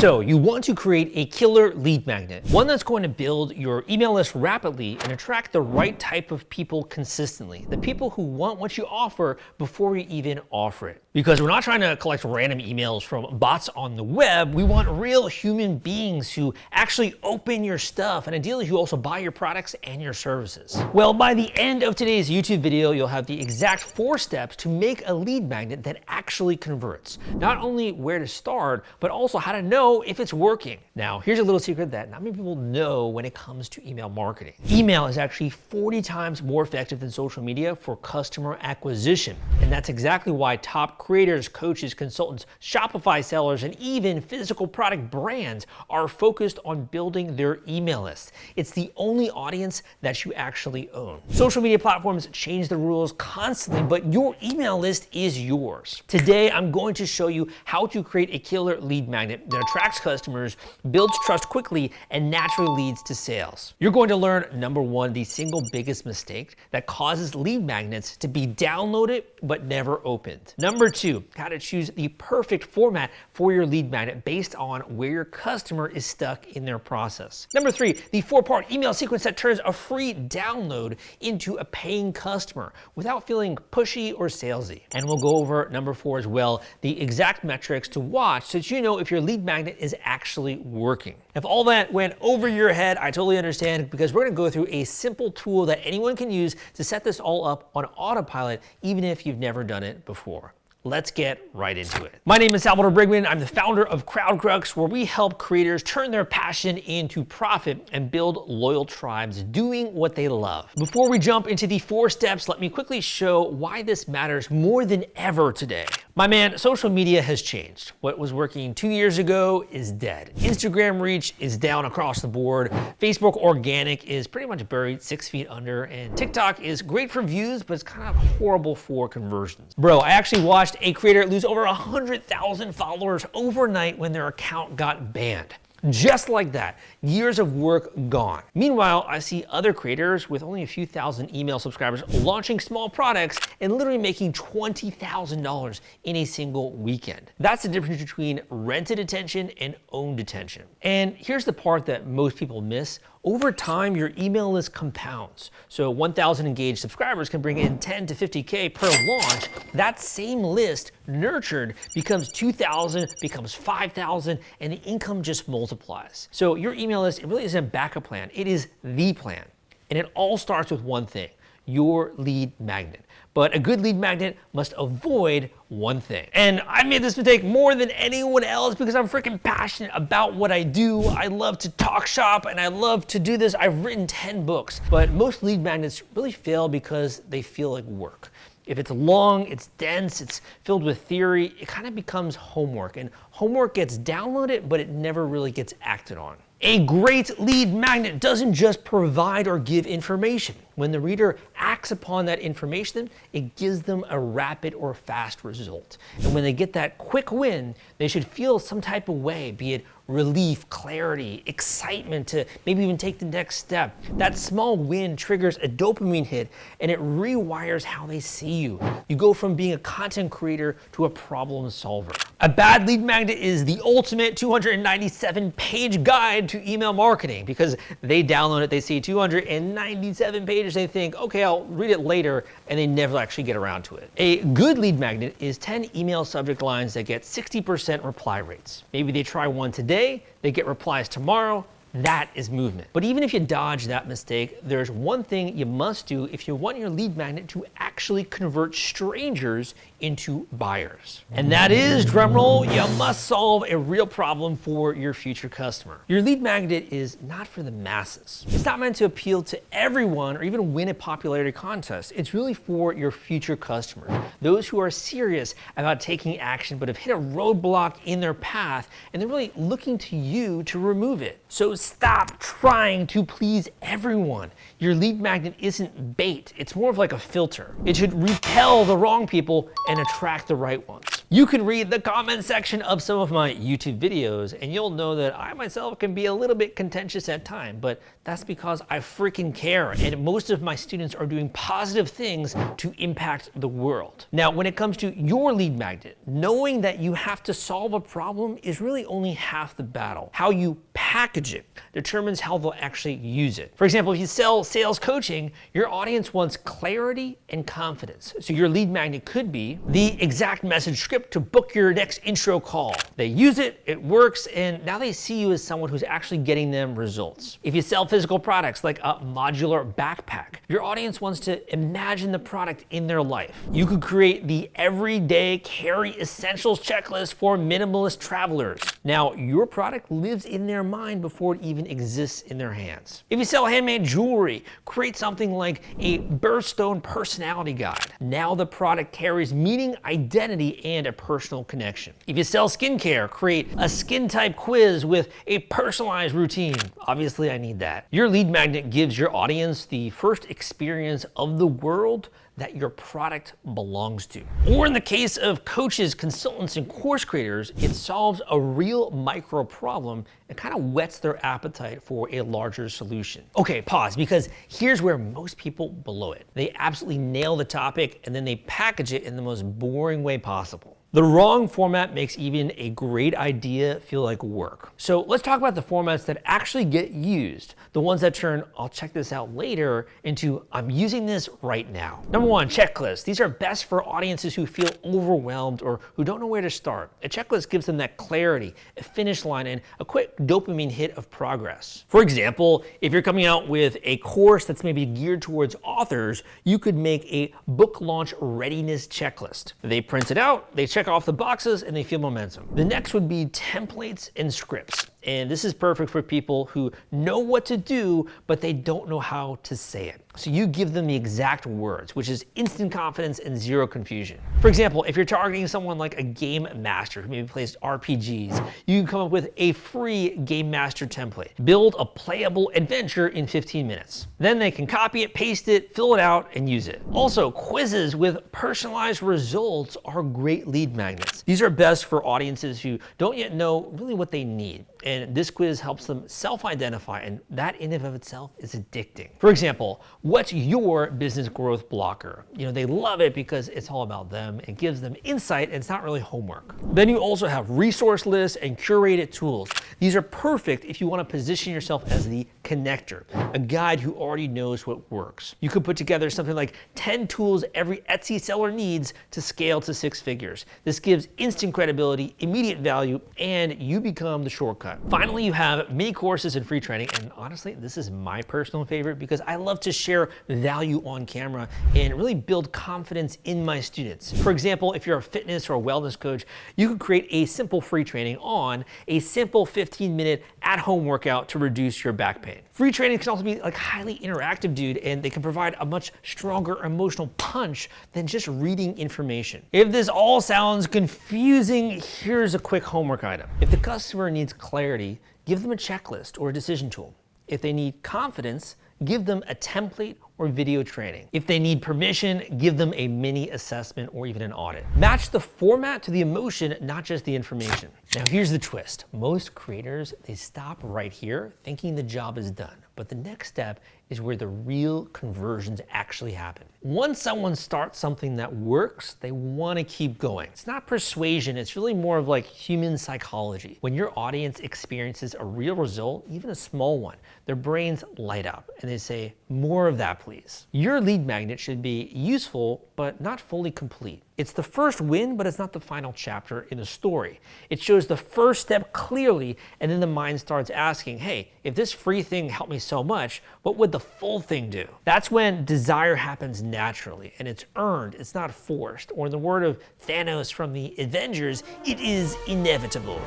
So you want to create a killer lead magnet, one that's going to build your email list rapidly and attract the right type of people consistently, the people who want what you offer before you even offer it. Because we're not trying to collect random emails from bots on the web. We want real human beings who actually open your stuff and ideally who also buy your products and your services. Well, by the end of today's YouTube video, you'll have the exact 4 steps to make a lead magnet that actually converts. Not only where to start, but also how to know if it's working. Now, here's a little secret that not many people know when it comes to email marketing. Email is actually 40 times more effective than social media for customer acquisition. And that's exactly why top creators, coaches, consultants, Shopify sellers, and even physical product brands are focused on building their email list. It's the only audience that you actually own. Social media platforms change the rules constantly, but your email list is yours. Today, I'm going to show you how to create a killer lead magnet that attracts customers, builds trust quickly, and naturally leads to sales. You're going to learn, number 1, the single biggest mistake that causes lead magnets to be downloaded but never opened. Number 2, how to choose the perfect format for your lead magnet based on where your customer is stuck in their process. Number 3, the 4-part email sequence that turns a free download into a paying customer without feeling pushy or salesy. And we'll go over number 4 as well, the exact metrics to watch so that you know if your lead magnet is actually working. If all that went over your head, I totally understand, because we're gonna go through a simple tool that anyone can use to set this all up on autopilot, even if you've never done it before. Let's get right into it. My name is Salvador Briggman. I'm the founder of CrowdCrux, where we help creators turn their passion into profit and build loyal tribes doing what they love. Before we jump into the 4 steps, let me quickly show why this matters more than ever today. My man, social media has changed. What was working 2 years ago is dead. Instagram reach is down across the board. Facebook organic is pretty much buried 6 feet under, and TikTok is great for views, but it's kind of horrible for conversions. Bro, I actually watched a creator lose over 100,000 followers overnight when their account got banned. Just like that, years of work gone. Meanwhile, I see other creators with only a few thousand email subscribers launching small products and literally making $20,000 in a single weekend. That's the difference between rented attention and owned attention. And here's the part that most people miss. Over time, your email list compounds. So 1,000 engaged subscribers can bring in 10 to 50K per launch. That same list nurtured becomes 2,000, becomes 5,000, and the income just multiplies. So your email list, it really isn't a backup plan. It is the plan. And it all starts with one thing: your lead magnet. But a good lead magnet must avoid one thing. And I made this mistake more than anyone else because I'm freaking passionate about what I do. I love to talk shop and I love to do this. I've written 10 books, but most lead magnets really fail because they feel like work. If it's long, it's dense, it's filled with theory, it kind of becomes homework. And homework gets downloaded, but it never really gets acted on. A great lead magnet doesn't just provide or give information. When the reader acts upon that information, it gives them a rapid or fast result. And when they get that quick win, they should feel some type of way, be it relief, clarity, excitement to maybe even take the next step. That small win triggers a dopamine hit and it rewires how they see you. You go from being a content creator to a problem solver. A bad lead magnet is the ultimate 297-page guide to email marketing, because they download it, they see 297 pages, they think, okay, I'll read it later, and they never actually get around to it. A good lead magnet is 10 email subject lines that get 60% reply rates. Maybe they try one today, they get replies tomorrow. That is movement. But even if you dodge that mistake, there's one thing you must do if you want your lead magnet to actually convert strangers into buyers. And that is, drumroll, you must solve a real problem for your future customer. Your lead magnet is not for the masses. It's not meant to appeal to everyone or even win a popularity contest. It's really for your future customers, those who are serious about taking action but have hit a roadblock in their path and they're really looking to you to remove it. So stop trying to please everyone. Your lead magnet isn't bait. It's more of like a filter. It should repel the wrong people and attract the right ones. You can read the comment section of some of my YouTube videos and you'll know that I myself can be a little bit contentious at times, but that's because I freaking care and most of my students are doing positive things to impact the world. Now, when it comes to your lead magnet, knowing that you have to solve a problem is really only half the battle. How you package it determines how they'll actually use it. For example, if you sell sales coaching, your audience wants clarity and confidence. So your lead magnet could be the exact message script to book your next intro call. They use it, it works, and now they see you as someone who's actually getting them results. If you sell physical products like a modular backpack, your audience wants to imagine the product in their life. You could create the everyday carry essentials checklist for minimalist travelers. Now, your product lives in their mind before it even exists in their hands. If you sell handmade jewelry, create something like a birthstone personality guide. Now the product carries meaning, identity, and a personal connection. If you sell skincare, create a skin type quiz with a personalized routine. Obviously, I need that. Your lead magnet gives your audience the first experience of the world that your product belongs to. Or in the case of coaches, consultants, and course creators, it solves a real micro problem and kind of whets their appetite for a larger solution. Okay, pause, because here's where most people blow it. They absolutely nail the topic and then they package it in the most boring way possible. The wrong format makes even a great idea feel like work. So let's talk about the formats that actually get used, the ones that turn, I'll check this out later, into I'm using this right now. Number one, checklists. These are best for audiences who feel overwhelmed or who don't know where to start. A checklist gives them that clarity, a finish line, and a quick dopamine hit of progress. For example, if you're coming out with a course that's maybe geared towards authors, you could make a book launch readiness checklist. They print it out, they check off the boxes, and they feel momentum. The next would be templates and scripts. And this is perfect for people who know what to do, but they don't know how to say it. So you give them the exact words, which is instant confidence and zero confusion. For example, if you're targeting someone like a game master who maybe plays RPGs, you can come up with a free game master template. Build a playable adventure in 15 minutes. Then they can copy it, paste it, fill it out, and use it. Also, quizzes with personalized results are great lead magnets. These are best for audiences who don't yet know really what they need. And this quiz helps them self-identify, and that in and of itself is addicting. For example, what's your business growth blocker? You know, they love it because it's all about them. It gives them insight, and it's not really homework. Then you also have resource lists and curated tools. These are perfect if you want to position yourself as the connector, a guide who already knows what works. You could put together something like 10 tools every Etsy seller needs to scale to 6 figures. This gives instant credibility, immediate value, and you become the shortcut. Finally, you have mini courses and free training, and honestly, this is my personal favorite because I love to share value on camera and really build confidence in my students. For example, if you're a fitness or a wellness coach, you could create a simple free training on a simple 15-minute at-home workout to reduce your back pain. Free training can also be like highly interactive, dude, and they can provide a much stronger emotional punch than just reading information. If this all sounds confusing, here's a quick homework item. If the customer needs clarity, give them a checklist or a decision tool. If they need confidence, give them a template or video training. If they need permission, give them a mini assessment or even an audit. Match the format to the emotion, not just the information. Now here's the twist. Most creators, they stop right here thinking the job is done. But the next step is where the real conversions actually happen. Once someone starts something that works, they want to keep going. It's not persuasion, it's really more of like human psychology. When your audience experiences a real result, even a small one, their brains light up and they say, more of that, please. Your lead magnet should be useful, but not fully complete. It's the first win, but it's not the final chapter in the story. It shows the first step clearly, and then the mind starts asking, hey, if this free thing helped me so much, what would the full thing do? That's when desire happens naturally, and it's earned, it's not forced. Or in the word of Thanos from the Avengers, it is inevitable.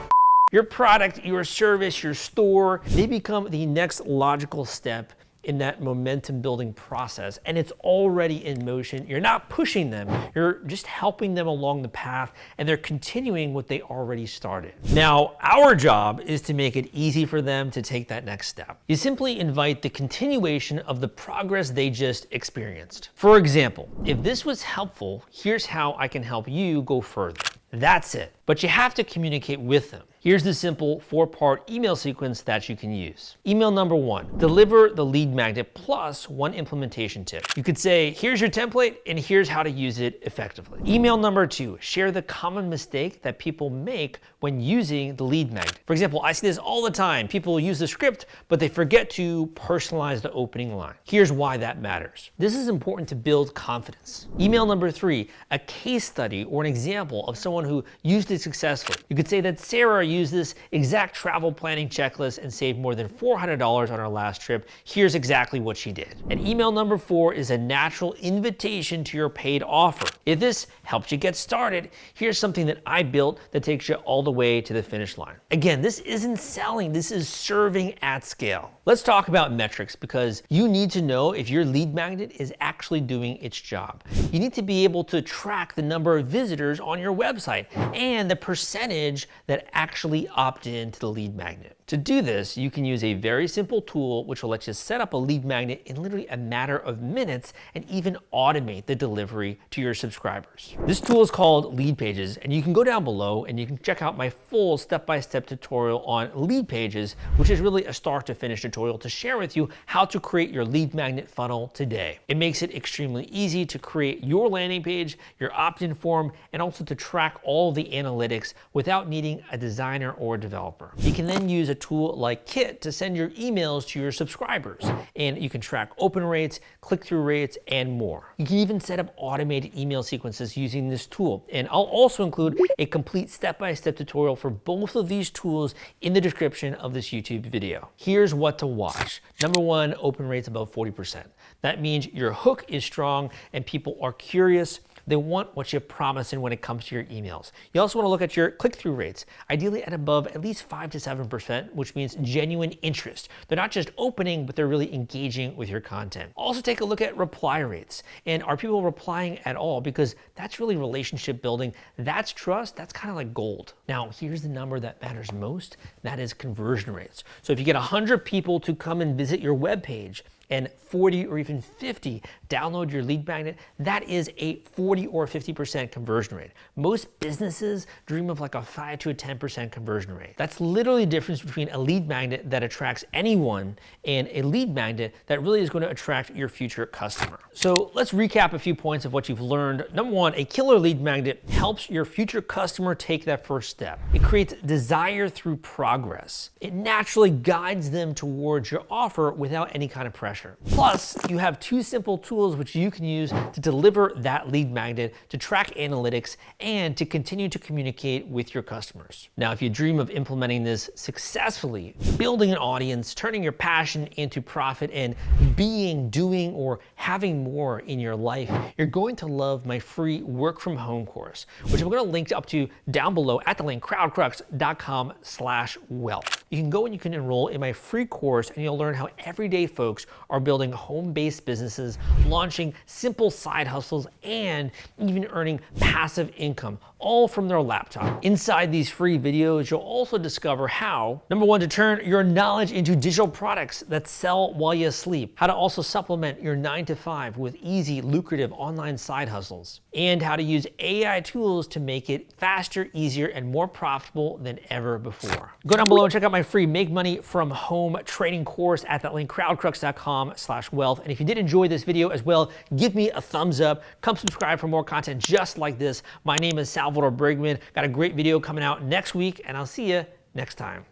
Your product, your service, your store, they become the next logical step in that momentum building process, and it's already in motion. You're not pushing them, you're just helping them along the path, and they're continuing what they already started. Now, our job is to make it easy for them to take that next step. You simply invite the continuation of the progress they just experienced. For example, if this was helpful, here's how I can help you go further. That's it. But you have to communicate with them. Here's the simple 4-part email sequence that you can use. Email number 1, deliver the lead magnet plus 1 implementation tip. You could say, here's your template and here's how to use it effectively. Email number 2, share the common mistake that people make when using the lead magnet. For example, I see this all the time. People use the script, but they forget to personalize the opening line. Here's why that matters. This is important to build confidence. Email number 3, a case study or an example of someone who used it successfully. You could say that Sarah used this exact travel planning checklist and saved more than $400 on her last trip. Here's exactly what she did. And email number 4 is a natural invitation to your paid offer. If this helps you get started, here's something that I built that takes you all the way to the finish line. Again, this isn't selling, this is serving at scale. Let's talk about metrics because you need to know if your lead magnet is actually doing its job. You need to be able to track the number of visitors on your website and the percentage that actually opt in to the lead magnet. To do this, you can use a very simple tool which will let you set up a lead magnet in literally a matter of minutes and even automate the delivery to your subscribers. This tool is called Lead Pages, and you can go down below and you can check out my full step-by-step tutorial on Lead Pages, which is really a start to finish tutorial to share with you how to create your lead magnet funnel today. It makes it extremely easy to create your landing page, your opt-in form, and also to track all the analytics without needing a designer or a developer. You can then use a tool like Kit to send your emails to your subscribers, and you can track open rates, click-through rates, and more. You can even set up automated email sequences using this tool, and I'll also include a complete step-by-step tutorial for both of these tools in the description of this YouTube video. Here's what to watch. Number 1, open rates above 40%. That means your hook is strong and people are curious. They want what you're promising when it comes to your emails. You also want to look at your click-through rates, ideally at above at least 5 to 7%, which means genuine interest. They're not just opening, but they're really engaging with your content. Also take a look at reply rates. And are people replying at all? Because that's really relationship building. That's trust. That's kind of like gold. Now, here's the number that matters most. That is conversion rates. So if you get 100 people to come and visit your webpage, and 40 or even 50 download your lead magnet, that is a 40 or 50% conversion rate. Most businesses dream of like a 5 to a 10% conversion rate. That's literally the difference between a lead magnet that attracts anyone and a lead magnet that really is going to attract your future customer. So let's recap a few points of what you've learned. Number 1, a killer lead magnet helps your future customer take that first step. It creates desire through progress. It naturally guides them towards your offer without any kind of pressure. Plus, you have 2 simple tools which you can use to deliver that lead magnet, to track analytics, and to continue to communicate with your customers. Now, if you dream of implementing this successfully, building an audience, turning your passion into profit, and being, doing, or having more in your life, you're going to love my free work from home course, which I'm going to link up to down below at the link crowdcrux.com/wealth. You can go and you can enroll in my free course, and you'll learn how everyday folks are building home-based businesses, launching simple side hustles, and even earning passive income, all from their laptop. Inside these free videos, you'll also discover how, number 1, to turn your knowledge into digital products that sell while you sleep, how to also supplement your 9 to 5 with easy, lucrative online side hustles, and how to use AI tools to make it faster, easier, and more profitable than ever before. Go down below and check out my free Make Money from Home training course at that link, crowdcrux.com/wealth. And if you did enjoy this video as well, give me a thumbs up. Come subscribe for more content just like this. My name is Salvador Briggman. Got a great video coming out next week, and I'll see you next time.